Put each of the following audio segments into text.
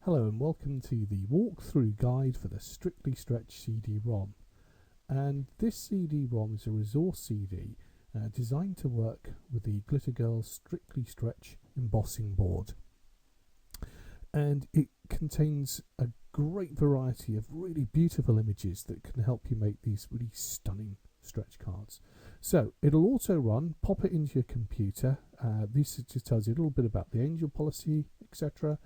Hello and welcome to the walkthrough guide for the Strictly Stretch CD-ROM. And this CD-ROM is a resource CD designed to work with the Glitter Girl Strictly Stretch embossing board. And it contains a great variety of really beautiful images that can help you make these really stunning stretch cards. So it'll auto run, pop it into your computer. This just tells you a little bit about the angel policy, etc.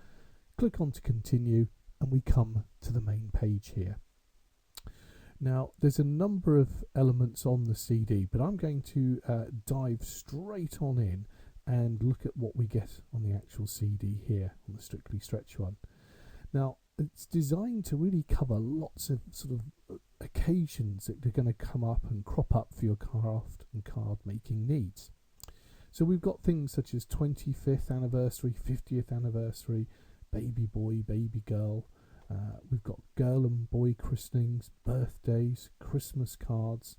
Click on to continue and we come to the main page here. Now there's a number of elements on the CD, but I'm going to dive straight on in and look at what we get on the actual CD here on the Strictly Stretch one. Now it's designed to really cover lots of sort of occasions that are going to come up and crop up for your craft and card making needs. So we've got things such as 25th anniversary, 50th anniversary, baby boy, baby girl. We've got girl and boy christenings, birthdays, Christmas cards.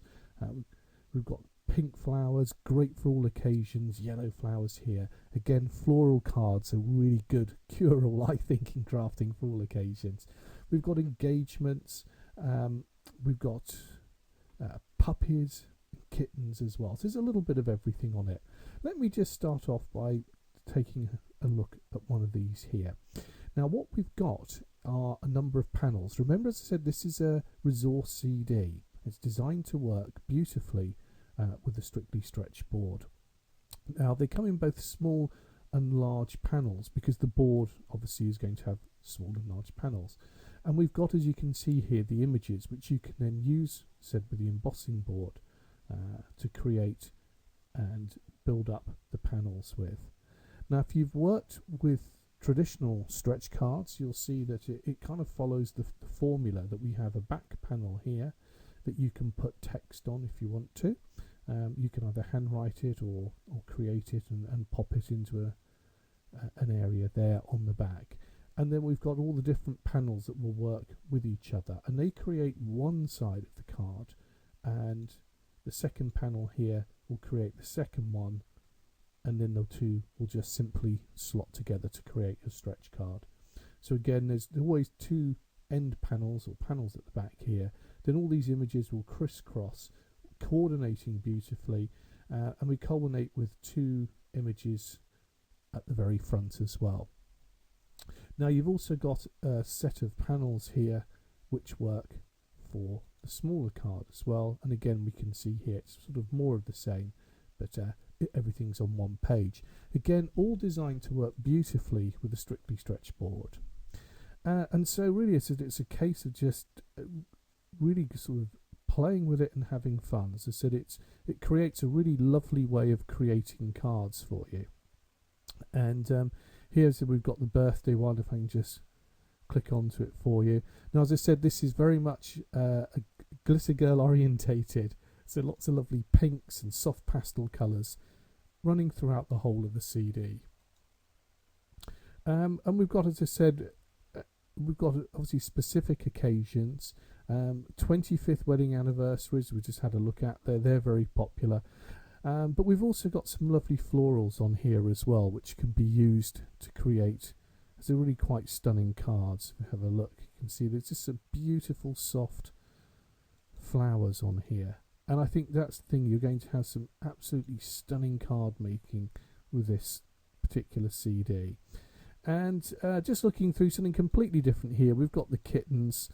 We've got pink flowers, great for all occasions, yellow flowers here. Again, floral cards are really good cure-all, I think, in crafting for all occasions. We've got engagements. We've got puppies, kittens as well. So there's a little bit of everything on it. Let me just start off by taking a look at one of these here. Now what we've got are a number of panels. Remember, as I said, this is a resource CD. It's designed to work beautifully with the Strictly Stretch board. Now they come in both small and large panels because the board obviously is going to have small and large panels. And we've got, as you can see here, the images which you can then use, said with the embossing board, to create and build up the panels with. Now if you've worked with traditional stretch cards, you'll see that it kind of follows the formula that we have a back panel here that you can put text on if you want to. You can either handwrite it or create it and pop it into an area there on the back. And then we've got all the different panels that will work with each other, and they create one side of the card, and the second panel here will create the second one, and then the two will just simply slot together to create a stretch card. So again, there's always two end panels or panels at the back here. Then all these images will crisscross, coordinating beautifully, and we culminate with two images at the very front as well. Now you've also got a set of panels here which work for the smaller card as well, and again we can see here it's sort of more of the same, but everything's on one page. Again, all designed to work beautifully with a Strictly Stretch board. And so really it's a case of just really sort of playing with it and having fun. As I said, it creates a really lovely way of creating cards for you. And here's we've got the birthday one, if I can just click onto it for you. Now as I said, this is very much a Glitter Girl orientated. So lots of lovely pinks and soft pastel colours running throughout the whole of the CD. And we've got, as I said, we've got obviously specific occasions. 25th wedding anniversaries we just had a look at. They're very popular. But we've also got some lovely florals on here as well, which can be used to create some really quite stunning cards. If you have a look, you can see there's just some beautiful soft flowers on here. And I think that's the thing, you're going to have some absolutely stunning card making with this particular CD. And just looking through something completely different here, we've got the kittens,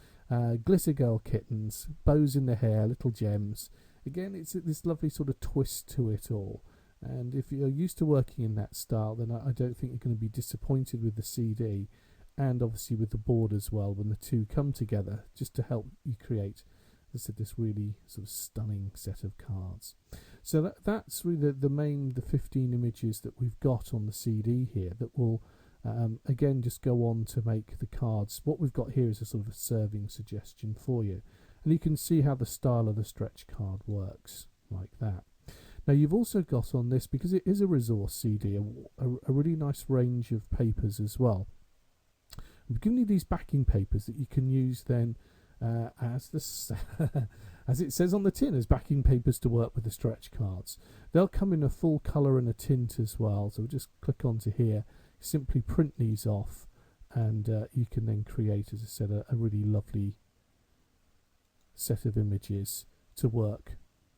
Glitter Girl kittens, bows in the hair, little gems. Again, it's this lovely sort of twist to it all. And if you're used to working in that style, then I don't think you're going to be disappointed with the CD, and obviously with the board as well, when the two come together just to help you create this really sort of stunning set of cards. So that's really the 15 images that we've got on the CD here that will again just go on to make the cards. What we've got here is a sort of a serving suggestion for you, and you can see how the style of the stretch card works like that. Now you've also got on this, because it is a resource CD, a really nice range of papers as well. We've given you these backing papers that you can use then as it says on the tin, as backing papers to work with the stretch cards. They'll come in a full colour and a tint as well, so we'll just click onto here, simply print these off, and you can then create, as I said, a really lovely set of images to work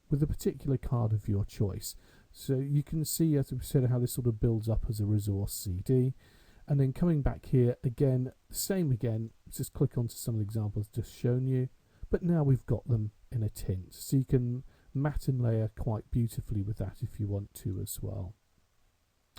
with a particular card of your choice. So you can see, as we said, how this sort of builds up as a resource CD. And then coming back here again, same again, just click onto some of the examples just shown you, but now we've got them in a tint, so you can matte and layer quite beautifully with that if you want to as well.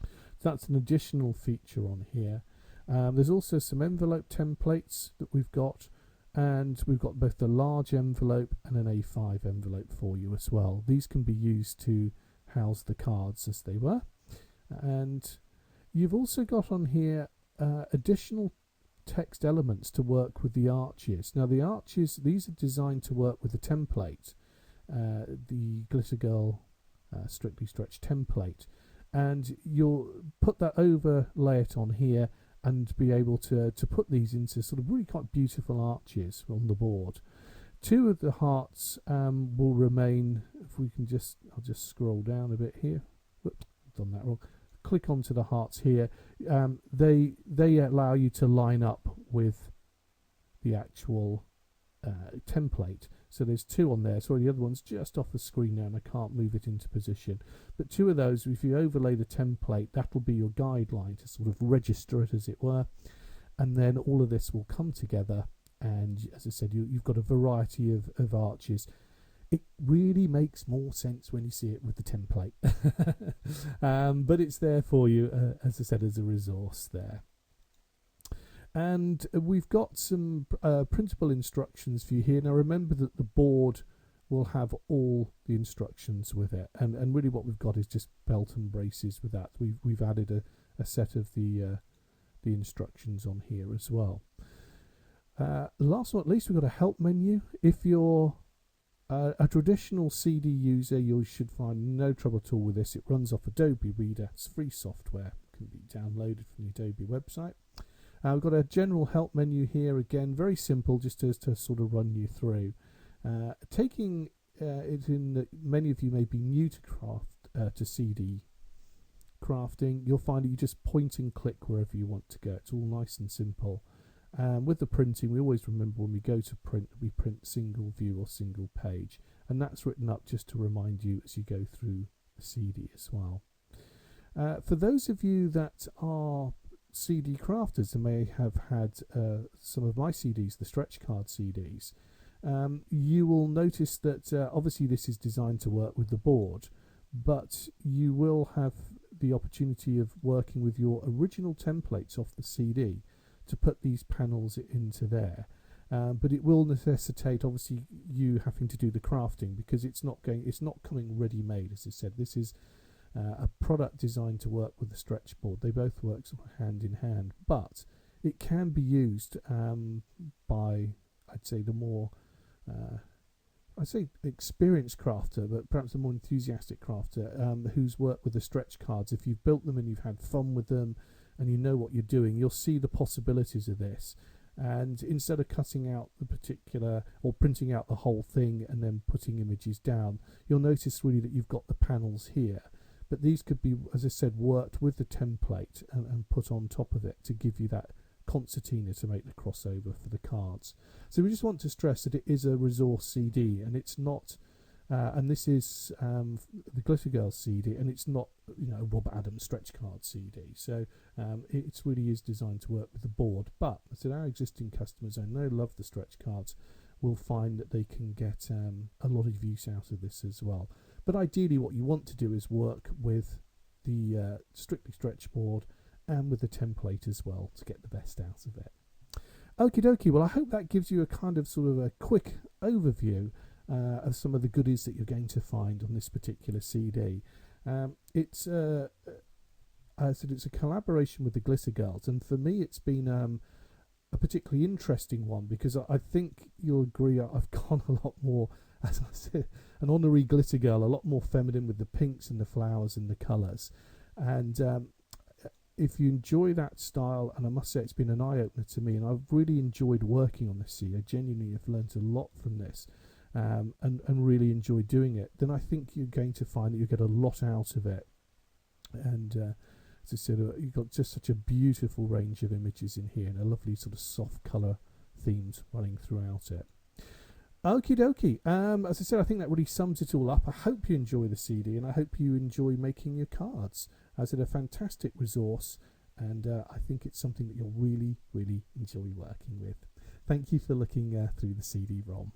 So that's an additional feature on here. There's also some envelope templates that we've got, and we've got both the large envelope and an A5 envelope for you as well. These can be used to house the cards as they were. And you've also got on here additional text elements to work with the arches. Now the arches, these are designed to work with the template, the Glitter Girl Strictly Stretch template, and you'll put that overlay it on here and be able to put these into sort of really quite beautiful arches on the board. Two of the hearts will remain. If we can I'll just scroll down a bit here. Whoops, I've done that wrong. Click onto the hearts here. They allow you to line up with the actual template. So there's two on there. Sorry, the other one's just off the screen now and I can't move it into position. But two of those, if you overlay the template, that will be your guideline to sort of register it, as it were. And then all of this will come together. And as I said, you've got a variety of arches. It really makes more sense when you see it with the template. But it's there for you, as I said, as a resource there. And we've got some printable instructions for you here. Now remember that the board will have all the instructions with it. And really what we've got is just belt and braces with that. We've added a set of the instructions on here as well. Last but not least, we've got a help menu. If you're a traditional CD user, you should find no trouble at all with this. It runs off Adobe Reader. It's free software. It can be downloaded from the Adobe website. We've got a general help menu here. Again, very simple, just to sort of run you through. Taking it in that many of you may be new to CD crafting, you'll find that you just point and click wherever you want to go. It's all nice and simple. With the printing, we always remember when we go to print, we print single view or single page, and that's written up just to remind you as you go through the CD as well. For those of you that are CD crafters and may have had some of my CDs, the stretch card CDs, you will notice that obviously this is designed to work with the board, but you will have the opportunity of working with your original templates off the CD to put these panels into there. But it will necessitate obviously you having to do the crafting, because it's not coming ready made. As I said, this is a product designed to work with the stretch board. They both work sort of hand in hand, but it can be used by, I'd say, the more experienced crafter, but perhaps a more enthusiastic crafter who's worked with the stretch cards. If you've built them and you've had fun with them and you know what you're doing, you'll see the possibilities of this. And instead of cutting out the particular or printing out the whole thing and then putting images down, you'll notice really that you've got the panels here. But these could be, as I said, worked with the template and put on top of it to give you that concertina to make the crossover for the cards. So we just want to stress that it is a resource CD, and it's not, and this is the Glitter Girl CD, and it's not, a Rob Addams stretch card CD. So it really is designed to work with the board. But as I said, our existing customers, I know, love the stretch cards, will find that they can get a lot of use out of this as well. But ideally what you want to do is work with the Strictly Stretch board and with the template as well to get the best out of it. Okie dokie, well I hope that gives you a kind of sort of a quick overview of some of the goodies that you're going to find on this particular CD. It's a collaboration with the Glitter Girls, and for me it's been a particularly interesting one, because I think you'll agree I've gone a lot more, as I said, an honorary Glitter Girl, a lot more feminine with the pinks and the flowers and the colours. And if you enjoy that style, and I must say it's been an eye-opener to me, and I've really enjoyed working on this CD. I genuinely have learnt a lot from this, and really enjoyed doing it, then I think you're going to find that you get a lot out of it. And As I said, you've got just such a beautiful range of images in here and a lovely sort of soft colour themes running throughout it. Okie dokie. As I said, I think that really sums it all up. I hope you enjoy the CD and I hope you enjoy making your cards. As it's a fantastic resource, and I think it's something that you'll really, really enjoy working with. Thank you for looking through the CD-ROM.